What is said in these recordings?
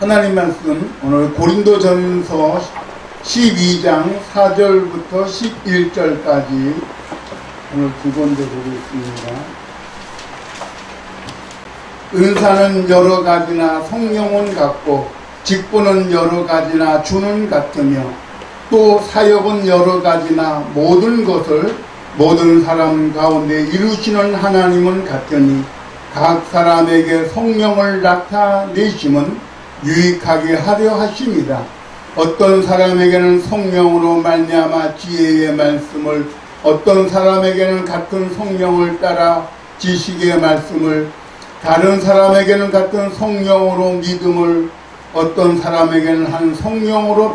하나님 말씀 오늘 고린도전서 12장 4절부터 11절까지 오늘 두 군데 보겠습니다. 은사는 여러 가지나 성령은 같고 직분은 여러 가지나 주는 같으며 또 사역은 여러 가지나 모든 것을 모든 사람 가운데 이루시는 하나님은 같으니 각 사람에게 성령을 나타내심은 유익하게 하려 하십니다. 어떤 사람에게는 성령으로 말미암아 지혜의 말씀을, 어떤 사람에게는 같은 성령을 따라 지식의 말씀을, 다른 사람에게는 같은 성령으로 믿음을, 어떤 사람에게는 한 성령으로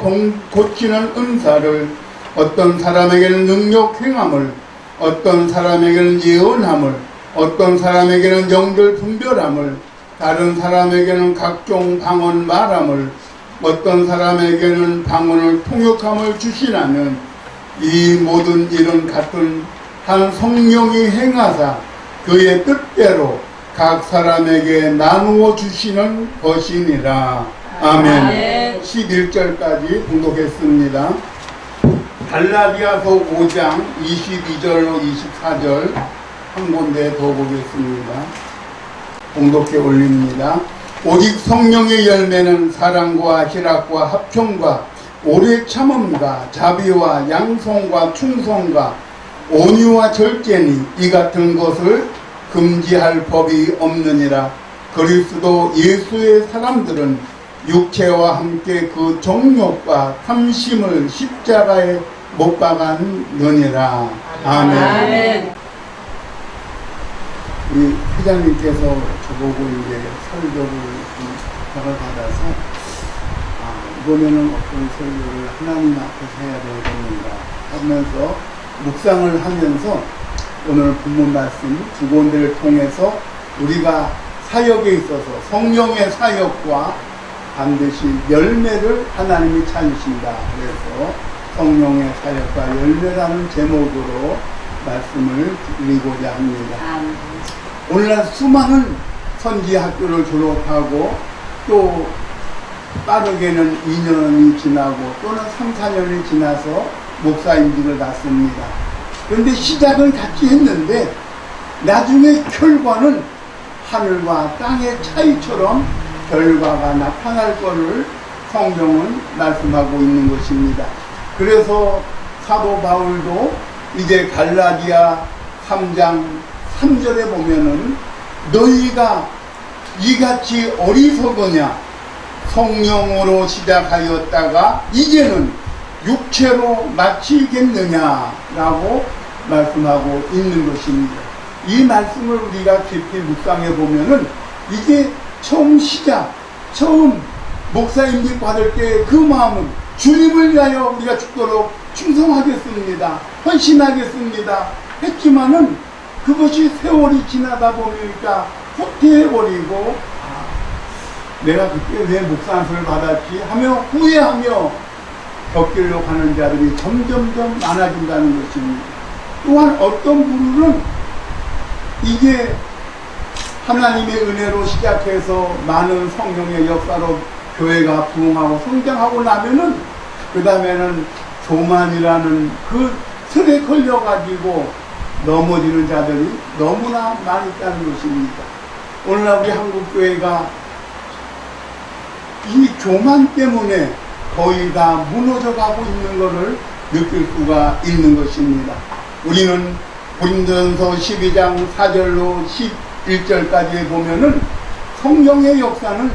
고치는 은사를, 어떤 사람에게는 능력 행함을, 어떤 사람에게는 예언함을, 어떤 사람에게는 영들 분별함을, 다른 사람에게는 각종 방언 말함을, 어떤 사람에게는 방언을 통역함을 주시나는 이 모든 일은 같은 한 성령이 행하사 그의 뜻대로 각 사람에게 나누어 주시는 것이니라. 아멘. 11절까지 봉독했습니다. 갈라디아서 5장 22절로 24절 한 군데 더 보겠습니다. 봉독해 올립니다. 오직 성령의 열매는 사랑과 희락과 합평과 오래 참음과 자비와 양성과 충성과 온유와 절제니 이 같은 것을 금지할 법이 없느니라. 그리스도 예수의 사람들은 육체와 함께 그 정욕과 탐심을 십자가에 못 박았느니라. 아멘. 우리 회장님께서 저보고 이제 설교를 부탁을 받아서 이번에는 어떤 설교를 하나님 앞에서 해야 되겠는가 하면서 묵상을 하면서 오늘 본문 말씀 두 군데를 통해서 우리가 사역에 있어서 성령의 사역과 반드시 열매를 하나님이 찾으신다. 그래서 성령의 사역과 열매라는 제목으로 말씀을 드리고자 합니다. 오늘날 수많은 선지학교를 졸업하고 또 빠르게는 2년이 지나고 또는 3, 4년이 지나서 목사임직을 받습니다. 그런데 시작은 같이 했는데 나중에 결과는 하늘과 땅의 차이처럼 결과가 나타날 것을 성경은 말씀하고 있는 것입니다. 그래서 사도 바울도 이제 갈라디아 3장 3절에 보면은 너희가 이같이 어리석으냐 성령으로 시작하였다가 이제는 육체로 마치겠느냐라고 말씀하고 있는 것입니다. 이 말씀을 우리가 깊이 묵상해 보면은 이게 처음 목사임직 받을 때 그 마음은 주님을 위하여 우리가 죽도록 충성하겠습니다. 헌신하겠습니다. 했지만은 그것이 세월이 지나다 보니까 후퇴해버리고 내가 그때 왜 목사안수를 받았지 하며 후회하며 겪으려고 하는 자들이 점점점 많아진다는 것입니다. 또한 어떤 부류는 이게 하나님의 은혜로 시작해서 많은 성령의 역사로 교회가 부흥하고 성장하고 나면은 그 다음에는 교만이라는 그 틀에 걸려가지고 넘어지는 자들이 너무나 많이 있다는 것입니다. 오늘날 우리 한국교회가 이 교만 때문에 거의 다 무너져가고 있는 것을 느낄 수가 있는 것입니다. 우리는 고린도전서 12장 4절로 11절까지 보면은 성령의 역사는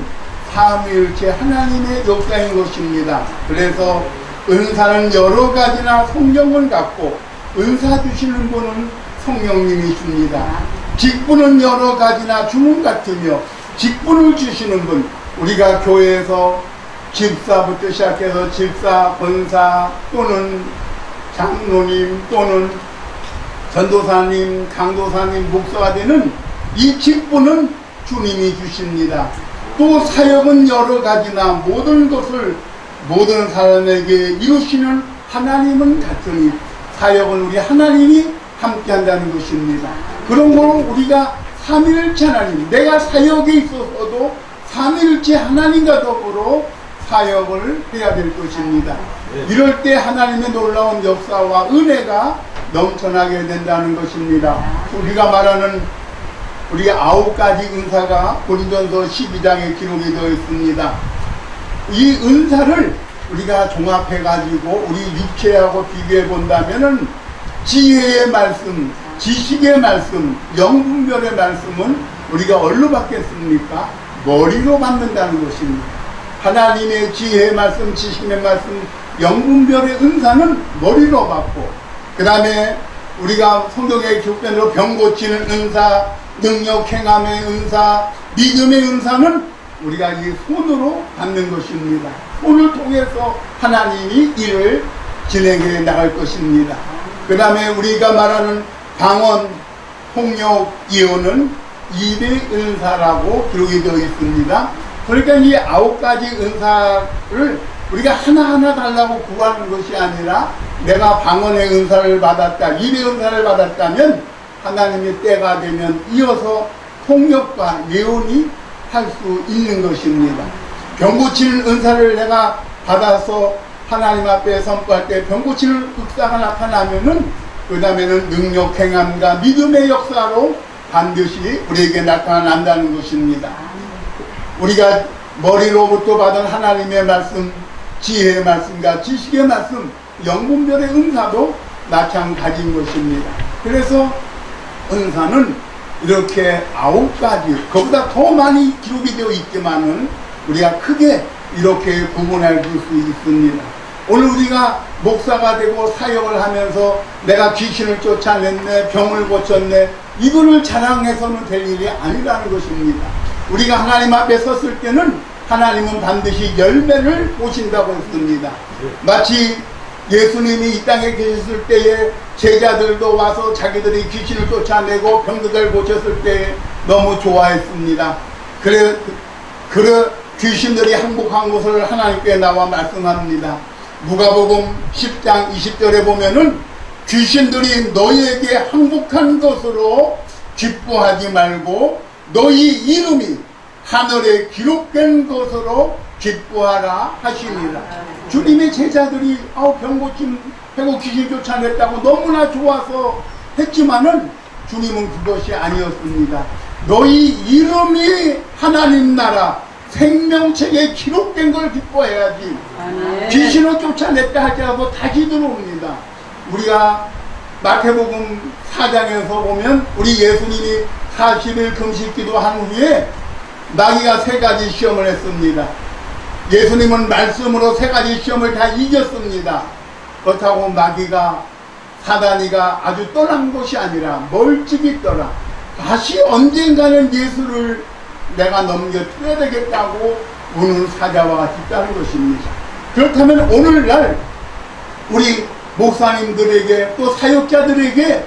삼위일체 하나님의 역사인 것입니다. 그래서 은사는 여러 가지나 성령을 갖고 은사 주시는 분은 성령님이 줍니다. 직분은 여러 가지나 주문 같으며 직분을 주시는 분, 우리가 교회에서 집사부터 시작해서 집사, 권사 또는 장로님 또는 전도사님, 강도사님, 목사가 되는 이 직분은 주님이 주십니다. 또 사역은 여러 가지나 모든 것을 모든 사람에게 이루시는 하나님은 같으니 사역은 우리 하나님이 함께 한다는 것입니다. 그런 걸 우리가 삼위일체 하나님, 내가 사역에 있어서도 삼위일체 하나님과 더불어 사역을 해야 될 것입니다. 이럴 때 하나님의 놀라운 역사와 은혜가 넘쳐나게 된다는 것입니다. 우리가 말하는 우리 9가지 은사가 고린도전서 12장에 기록이 되어 있습니다. 이 은사를 우리가 종합해가지고 우리 육체하고 비교해 본다면은 지혜의 말씀, 지식의 말씀, 영분별의 말씀은 우리가 어디로 받겠습니까? 머리로 받는다는 것입니다. 하나님의 지혜의 말씀, 지식의 말씀, 영분별의 은사는 머리로 받고, 그 다음에 우리가 성경에 기록된 대로 병 고치는 은사, 능력 행함의 은사, 믿음의 은사는 우리가 이 손으로 받는 것입니다. 손을 통해서 하나님이 일을 진행해 나갈 것입니다. 그 다음에 우리가 말하는 방언, 폭력, 예언은 입의 은사라고 기록이 되어 있습니다. 그러니까 이 9가지 은사를 우리가 하나하나 달라고 구하는 것이 아니라 내가 방언의 은사를 받았다, 입의 은사를 받았다면 하나님의 때가 되면 이어서 폭력과 예언이 할 수 있는 것입니다. 병 고치는 은사를 내가 받아서 하나님 앞에 선포할 때 병 고치는 역사가 나타나면은 그 다음에는 능력 행함과 믿음의 역사로 반드시 우리에게 나타난다는 것입니다. 우리가 머리로부터 받은 하나님의 말씀, 지혜의 말씀과 지식의 말씀, 영분별의 은사도 마찬가지인 것입니다. 그래서 은사는 이렇게 9가지, 그보다 더 많이 기록이 되어 있지만은 우리가 크게 이렇게 구분해 줄 수 있습니다. 오늘 우리가 목사가 되고 사역을 하면서 내가 귀신을 쫓아냈네, 병을 고쳤네, 이거를 자랑해서는 될 일이 아니라는 것입니다. 우리가 하나님 앞에 섰을 때는 하나님은 반드시 열매를 보신다고 했습니다. 마치 예수님이 이 땅에 계셨을 때에 제자들도 와서 자기들이 귀신을 쫓아내고 병들을 고쳤을 때 너무 좋아했습니다. 그래 귀신들이 항복한 것을 하나님께 나와 말씀합니다. 누가복음 10장 20절에 보면은 귀신들이 너희에게 항복한 것으로 기뻐하지 말고 너희 이름이 하늘에 기록된 것으로 기뻐하라 하시니라. 주님의 제자들이 병 고침 해고 귀신 쫓아냈다고 너무나 좋아서 했지만은 주님은 그것이 아니었습니다. 너희 이름이 하나님 나라 생명책에 기록된 걸 기뻐해야지. 귀신을 쫓아냈다 할지라도 다시 들어옵니다. 우리가 마태복음 4장에서 보면 우리 예수님이 40일 금식 기도한 후에 마귀가 3가지 시험을 했습니다. 예수님은 말씀으로 3가지 시험을 다 이겼습니다. 그렇다고 마귀가, 사단이가 아주 떠난 것이 아니라 멀찍이 떠나 다시 언젠가는 예수를 내가 넘겨줘야 되겠다고 우는 사자와 같이 있다는 것입니다. 그렇다면 오늘날 우리 목사님들에게 또 사역자들에게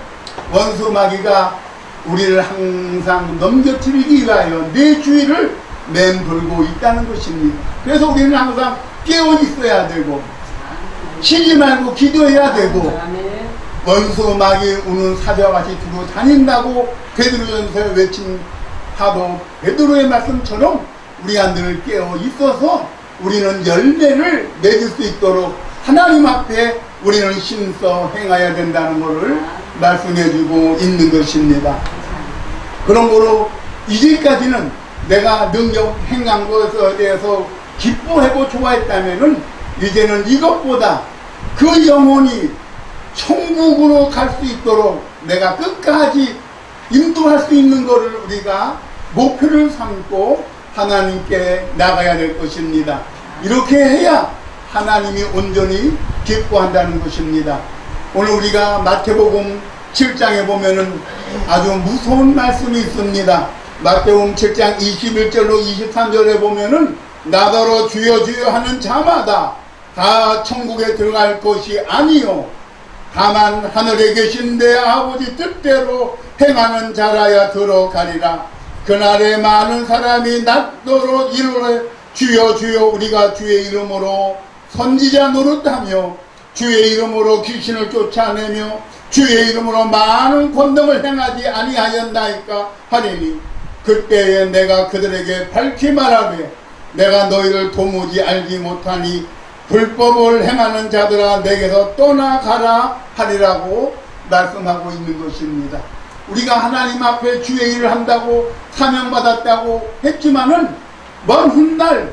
원수 마귀가 우리를 항상 넘겨뜨리기 위하여 내 주위를 맴돌고 있다는 것입니다. 그래서 우리는 항상 깨어 있어야 되고 쉬지 말고 기도해야 되고 원수 마귀 우는 사자와 같이 두루 다닌다고 베드로전서에 외친 사도 베드로의 말씀처럼 우리가 늘 깨어 있어서 우리는 열매를 맺을 수 있도록 하나님 앞에 우리는 힘써 행해야 된다는 것을 말씀해주고 있는 것입니다. 그런 거로 이제까지는 내가 능력 행한 것에 대해서 기뻐하고 좋아했다면은 이제는 이것보다 그 영혼이 천국으로 갈 수 있도록 내가 끝까지 인도할 수 있는 것을 우리가 목표를 삼고 하나님께 나가야 될 것입니다. 이렇게 해야 하나님이 온전히 기뻐한다는 것입니다. 오늘 우리가 마태복음 7장에 보면은 아주 무서운 말씀이 있습니다. 마태복음 7장 21절로 23절에 보면은 나더러 주여 주여 하는 자마다 다 천국에 들어갈 것이 아니요 다만 하늘에 계신 내 아버지 뜻대로 행하는 자라야 들어가리라. 그날에 많은 사람이 낮도록 이르되 주여 주여 우리가 주의 이름으로 선지자 노릇하며 주의 이름으로 귀신을 쫓아내며 주의 이름으로 많은 권능을 행하지 아니하였나이까 하리니 그때에 내가 그들에게 밝히 말하되 내가 너희를 도무지 알지 못하니 불법을 행하는 자들아 내게서 떠나가라 하리라고 말씀하고 있는 것입니다. 우리가 하나님 앞에 주의 일을 한다고 사명받았다고 했지만은 먼 훗날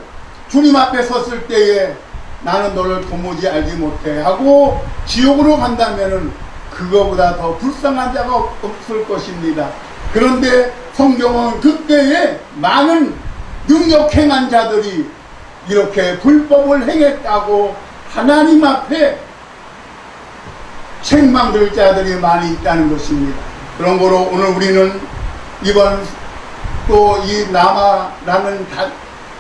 주님 앞에 섰을 때에 나는 너를 도무지 알지 못해 하고 지옥으로 간다면은 그거보다 더 불쌍한 자가 없을 것입니다. 그런데 성경은 그때에 많은 능력 행한 자들이 이렇게 불법을 행했다고 하나님 앞에 책망들 자들이 많이 있다는 것입니다. 그런 거로 오늘 우리는 이번 또 이 남아라는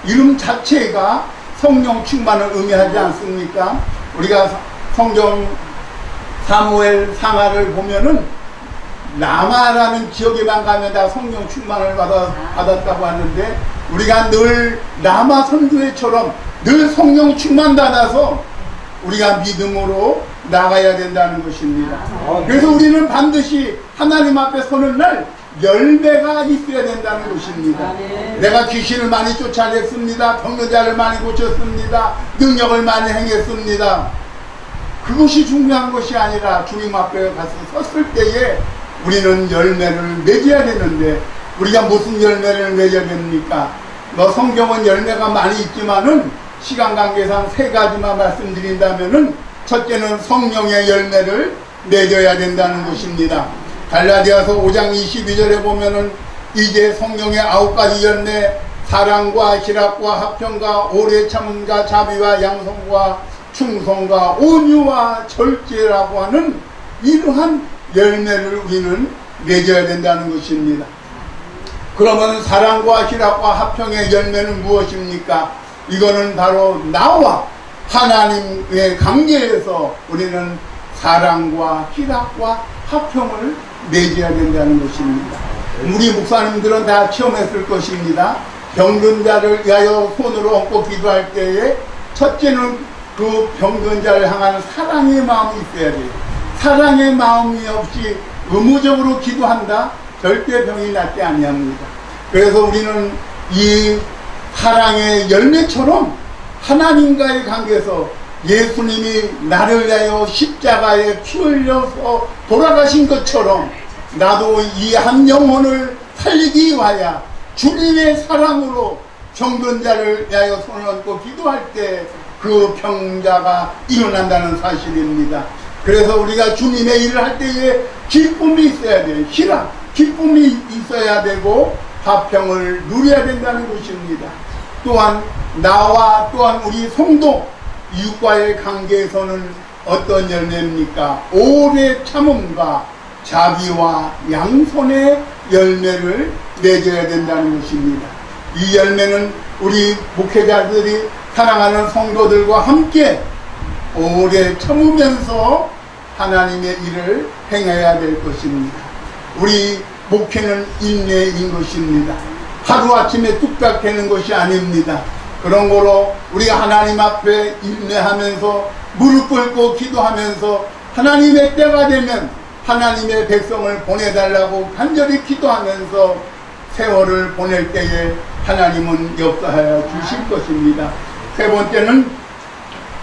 이름 자체가 성령 충만을 의미하지 않습니까? 우리가 성경 사무엘 상하를 보면은 남아라는 지역에만 가면 다 성령 충만을 받았다고 하는데 우리가 늘 남아 선교회처럼 늘 성령 충만 받아서 우리가 믿음으로 나가야 된다는 것입니다. 그래서 우리는 반드시 하나님 앞에 서는 날 열매가 있어야 된다는 것입니다. 내가 귀신을 많이 쫓아냈습니다. 병자를 많이 고쳤습니다. 능력을 많이 행했습니다. 그것이 중요한 것이 아니라 주님 앞에 가서 섰을 때에 우리는 열매를 맺어야 되는데 우리가 무슨 열매를 맺어야 됩니까? 성경은 열매가 많이 있지만은 시간 관계상 세 가지만 말씀드린다면은 첫째는 성령의 열매를 맺어야 된다는 것입니다. 갈라디아서 5장 22절에 보면은 이제 성령의 9가지 열매 사랑과 희락과 화평과 오래 참음과 자비와 양성과 충성과 온유와 절제라고 하는 이러한 열매를 우리는 맺어야 된다는 것입니다. 그러면 사랑과 희락과 화평의 열매는 무엇입니까? 이거는 바로 나와 하나님의 관계에서 우리는 사랑과 희락과 화평을 맺어야 된다는 것입니다. 우리 목사님들은 다 체험했을 것입니다. 병든 자를 위하여 손으로 얹고 기도할 때에 첫째는 그 병든 자를 향한 사랑의 마음이 있어야 돼요. 사랑의 마음이 없이 의무적으로 기도한다? 절대 병이 낫지 아니합니다. 그래서 우리는 이 사랑의 열매처럼 하나님과의 관계에서 예수님이 나를 위하여 십자가에 피 흘려서 돌아가신 것처럼 나도 이 한 영혼을 살리기 위하여 주님의 사랑으로 병든 자를 위하여 손을 얹고 기도할 때 그 병자가 일어난다는 사실입니다. 그래서 우리가 주님의 일을 할 때에 기쁨이 있어야 돼요. 희락, 기쁨이 있어야 되고 화평을 누려야 된다는 것입니다. 또한 나와 또한 우리 성도 이웃과의 관계에서는 어떤 열매입니까? 오래 참음과 자비와 양손의 열매를 맺어야 된다는 것입니다. 이 열매는 우리 목회자들이 사랑하는 성도들과 함께 오래 참으면서 하나님의 일을 행해야 될 것입니다. 우리 목회는 인내인 것입니다. 하루아침에 뚝딱 되는 것이 아닙니다. 그런 거로 우리가 하나님 앞에 인내하면서 무릎 꿇고 기도하면서 하나님의 때가 되면 하나님의 백성을 보내달라고 간절히 기도하면서 세월을 보낼 때에 하나님은 역사하여 주실 것입니다. 세 번째는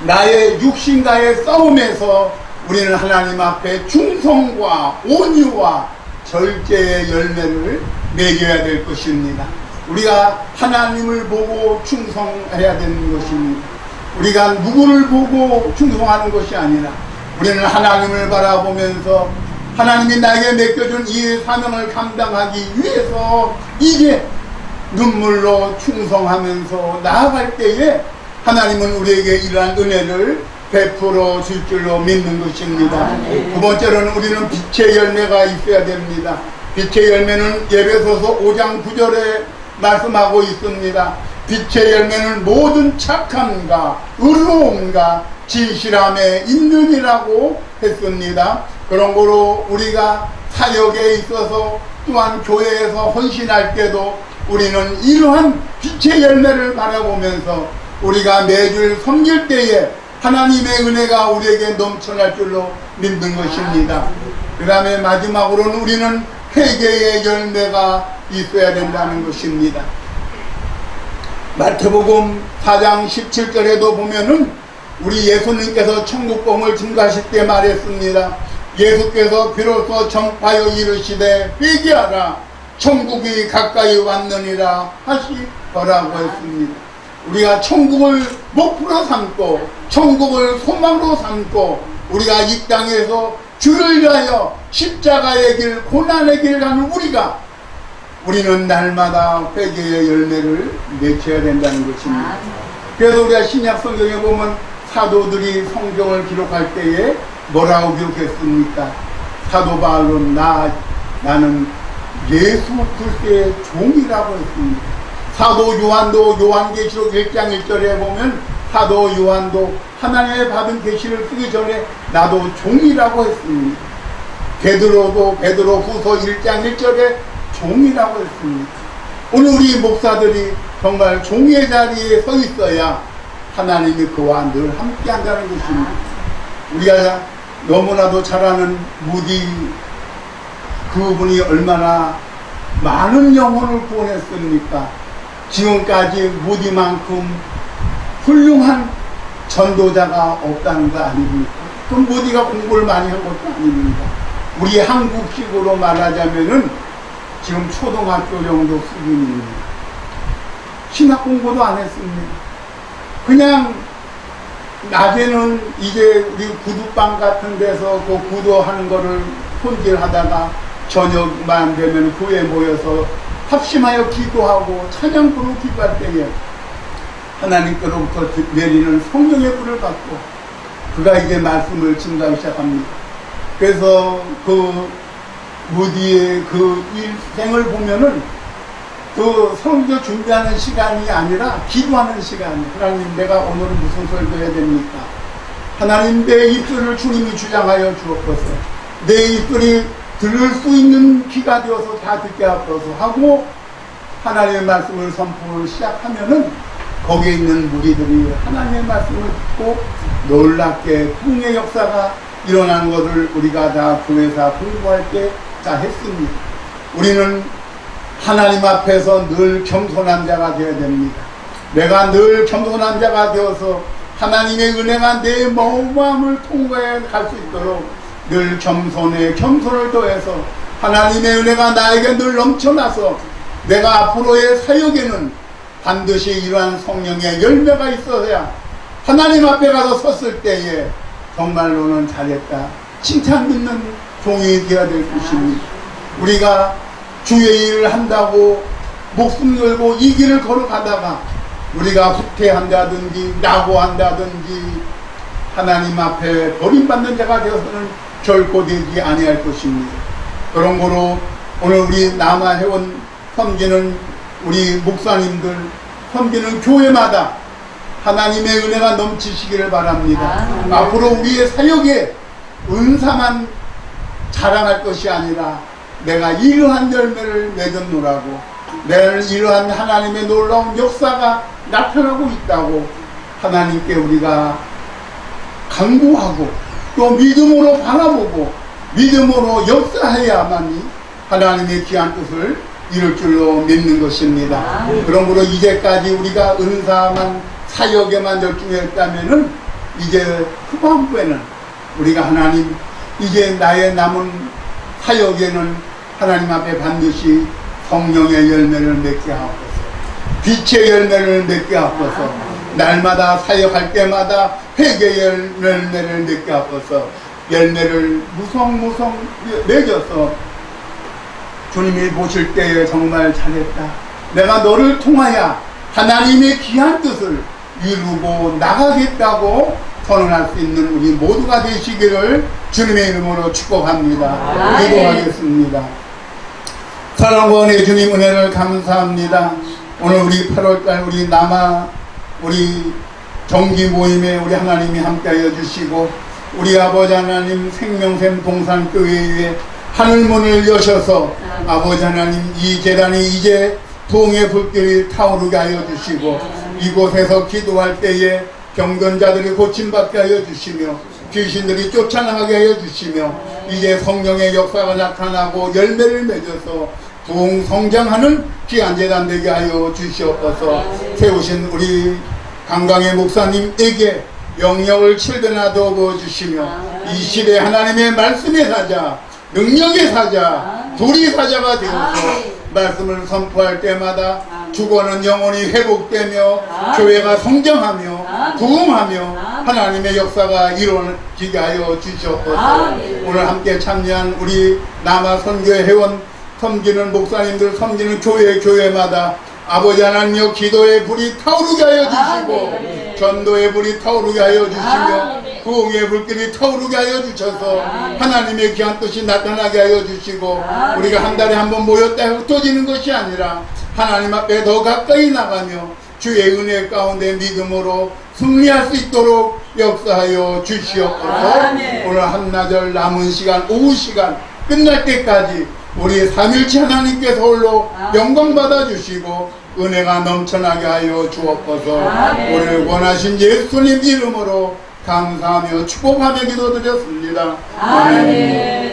나의 육신과의 싸움에서 우리는 하나님 앞에 충성과 온유와 절제의 열매를 맺어야 될 것입니다. 우리가 하나님을 보고 충성해야 되는 것입니다. 우리가 누구를 보고 충성하는 것이 아니라 우리는 하나님을 바라보면서 하나님이 나에게 맡겨준 이 사명을 감당하기 위해서 이제 눈물로 충성하면서 나아갈 때에 하나님은 우리에게 이러한 은혜를 베풀어 줄 줄로 믿는 것입니다. 두 번째로는 우리는 빛의 열매가 있어야 됩니다. 빛의 열매는 에베소서 5장 9절에 말씀하고 있습니다. 빛의 열매는 모든 착함과 의로움과 진실함에 있느니라고 했습니다. 그런 거로 우리가 사역에 있어서 또한 교회에서 헌신할 때도 우리는 이러한 빛의 열매를 바라보면서 우리가 매주 섬길 때에 하나님의 은혜가 우리에게 넘쳐날 줄로 믿는 것입니다. 그 다음에 마지막으로는 우리는 회개의 열매가 있어야 된다는 것입니다. 마태복음 4장 17절에도 보면은 우리 예수님께서 천국봉을 증거하실 때 말했습니다. 예수께서 비로소 전파하여 이르시되 회개하라 천국이 가까이 왔느니라 하시더라고 했습니다. 우리가 천국을 목표로 삼고 천국을 소망으로 삼고 우리가 이 땅에서 주를 위하여 십자가의 길 고난의 길 가는 우리는 날마다 회개의 열매를 맺혀야 된다는 것입니다. 그래서 우리가 신약 성경에 보면 사도들이 성경을 기록할 때에 뭐라고 기록했습니까? 사도 바울은 나는 예수 그리스도의 종이라고 했습니다. 사도 요한도 요한계시록 1장 1절에 보면 사도 요한도 하나님의 받은 계시를 쓰기 전에 나도 종이라고 했습니다. 베드로도 베드로후서 1장 1절에 종이라고 했습니다. 오늘 우리 목사들이 정말 종의 자리에 서 있어야 하나님이 그와 늘 함께 한다는 것입니다. 우리가 너무나도 잘 아는 무디 그분이 얼마나 많은 영혼을 구원했습니까? 지금까지 무디만큼 훌륭한 전도자가 없다는 거 아닙니까? 그럼 무디가 공부를 많이 한 것도 아닙니다. 우리 한국식으로 말하자면은 지금 초등학교 정도 수준입니다. 신학 공부도 안 했습니다. 그냥 낮에는 이제 우리 구두방 같은 데서 그 구두하는 거를 손질하다가 저녁만 되면 교회에 모여서 합심하여 기도하고 찬양 부르고 기도할 때에 하나님께로부터 내리는 성령의 불을 받고 그가 이제 말씀을 증가하기 시작합니다. 그래서 그 무디의 그 일생을 보면은 그 성교 준비하는 시간이 아니라 기도하는 시간. 하나님, 내가 오늘은 무슨 설교해야 됩니까? 하나님, 내 입술을 주님이 주장하여 주옵소서. 내 입술이 들을 수 있는 귀가 되어서 다 듣게 하옵소서 하고 하나님의 말씀을 선포를 시작하면은 거기에 있는 무리들이 하나님의 말씀을 듣고 놀랍게 부흥의 역사가 일어나는 것을 우리가 다 교회에서 공부할 때 다 했습니다. 우리는 하나님 앞에서 늘 겸손한 자가 되어야 됩니다. 내가 늘 겸손한 자가 되어서 하나님의 은혜가 내 마음을 통과해 갈 수 있도록 늘 겸손을 더해서 하나님의 은혜가 나에게 늘 넘쳐나서 내가 앞으로의 사역에는 반드시 이러한 성령의 열매가 있어야 하나님 앞에 가서 섰을 때에 정말로는 잘했다 칭찬 듣는 종이 되어야 될 것입니다. 우리가 주의 일을 한다고 목숨 걸고 이 길을 걸어가다가 우리가 후퇴한다든지 낙오한다든지 하나님 앞에 버림받는 자가 되어서는 결코 되지 아니할 것입니다. 그런 거로 오늘 우리 남아회원 섬기는 우리 목사님들 섬기는 교회마다 하나님의 은혜가 넘치시기를 바랍니다. 앞으로 우리의 사역에 은사만 자랑할 것이 아니라 내가 이러한 열매를 맺었노라고 내가 이러한 하나님의 놀라운 역사가 나타나고 있다고 하나님께 우리가 간구하고 또 믿음으로 바라보고 믿음으로 역사해야만이 하나님의 귀한 뜻을 이룰 줄로 믿는 것입니다. 그러므로 이제까지 우리가 은사만 사역에만 열중했다면은 이제 후반부에는 우리가 하나님 이제 나의 남은 사역에는 하나님 앞에 반드시 성령의 열매를 맺게 하옵소서, 빛의 열매를 맺게 하옵소서, 날마다 사역할 때마다 회개의 열매를 맺게 하옵소서, 열매를 무성무성 맺어서 주님이 보실 때에 정말 잘했다, 내가 너를 통하여 하나님의 귀한 뜻을 이루고 나가겠다고 선언할 수 있는 우리 모두가 되시기를 주님의 이름으로 축복합니다. 기도하겠습니다. 사랑과 은혜 주님 은혜를 감사합니다. 오늘 우리 8월달 우리 남아 우리 정기 모임에 우리 하나님이 함께하여 주시고 우리 아버지 하나님 생명샘 동산교회에 하늘문을 여셔서 아버지 하나님 이 재단이 이제 부흥의 불길이 타오르게 하여 주시고 이곳에서 기도할 때에 병든 자들이 고침받게 하여 주시며 귀신들이 쫓아나가게 하여 주시며 이제 성령의 역사가 나타나고 열매를 맺어서 부흥 성장하는 귀한 재단 되게 하여 주시옵소서. 세우신 우리 강강의 목사님에게 영역을 7배나 더 부어주시며 이 시대 하나님의 말씀의 사자, 능력의 사자, 도리 사자가 되어서 말씀을 선포할 때마다 죽어는 영혼이 회복되며 교회가 성장하며 부흥하며 하나님의 역사가 이루어지게 하여 주시옵소서. 오늘 함께 참여한 우리 남아 선교회 회원 섬기는 목사님들 섬기는 교회마다 아버지 하나님여 기도의 불이 타오르게 하여 주시고 전도의 불이 타오르게 하여 주시며 부흥의 불길이 타오르게 하여 주셔서 하나님의 귀한 뜻이 나타나게 하여 주시고 우리가 한 달에 한 번 모였다 흩어지는 것이 아니라 하나님 앞에 더 가까이 나가며 주의 은혜 가운데 믿음으로 승리할 수 있도록 역사하여 주시옵소서. 오늘 한나절 남은 시간 오후 시간 끝날 때까지 우리 삼일체 하나님께서 홀로 영광 받아 주시고 은혜가 넘쳐나게 하여 주옵소서. 우리를 원하신 예수님 이름으로 감사하며 축복하며 기도드렸습니다. 아멘.